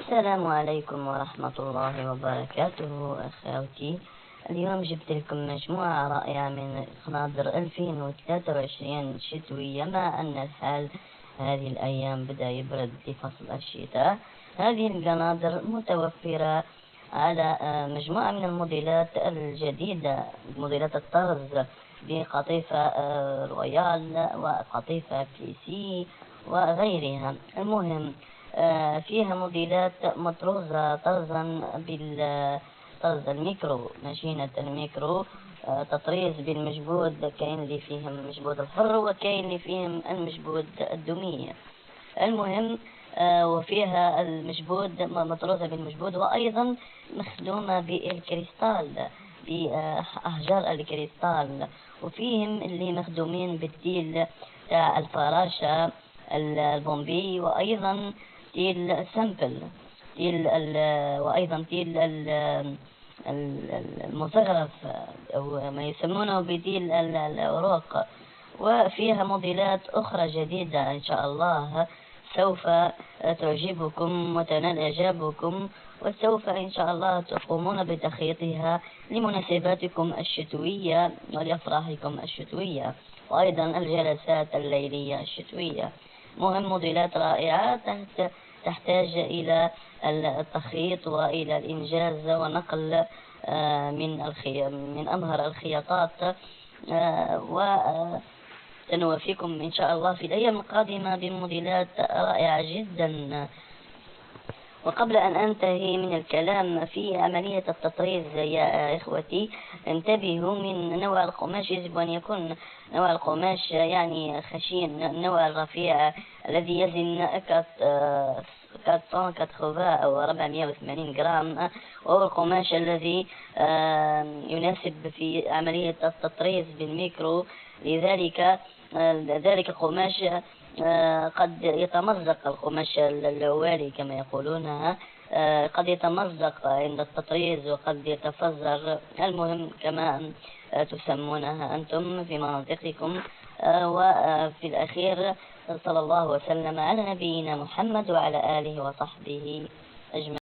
السلام عليكم ورحمة الله وبركاته أخوتي. اليوم جبت لكم مجموعة رائعة من قناطر 2023 الشتوية، مع أن الحال هذه الأيام بدأ يبرد في فصل الشتاء. هذه القناطر متوفرة على مجموعة من الموديلات الجديدة، موديلات الطرز بقطيفة رويال وقطيفة بليسي وغيرها. المهم فيها موديلات مطروزة طرزا طرز الميكرو، ماشينة الميكرو، تطريز بالمجبود. كاين اللي فيهم المجبود الحر وكاين اللي فيهم المجبود الدمية. المهم وفيها المجبود مطروزة بالمجبود، وأيضا مخدومة بالكريستال، بأحجار الكريستال. وفيهم اللي مخدومين بالتيل تاع الفراشة البومبي، وأيضا تيل سامبل، وأيضا تيل المزخرف أو ما يسمونه بتيل الأوراق. وفيها موديلات أخرى جديدة إن شاء الله سوف تعجبكم وتنال إعجابكم، وسوف إن شاء الله تقومون بتخييطها لمناسباتكم الشتوية ولأفراحكم الشتوية، وأيضا الجلسات الليلية الشتوية. مهم موديلات رائعة تحتاج إلى التخييط وإلى الإنجاز ونقل من أمهر الخياطات، وسنوافيكم إن شاء الله في الأيام القادمة بموديلات رائعة جدا. وقبل أن أنتهي من الكلام في عملية التطريز يا إخوتي، انتبهوا من نوع القماش. يجب أن يكون نوع القماش يعني خشين، النوع الرفيع الذي يزن 480 أو 480 جرام، وهو القماش الذي يناسب في عملية التطريز بالميكرو. لذلك ذلك القماش قد يتمزق، القماش العوالي كما يقولونها قد يتمزق عند التطريز وقد يتفزر. المهم كما تسمونها أنتم في مناطقكم. وفي الأخير صلى الله وسلم على نبينا محمد وعلى آله وصحبه أجمعين.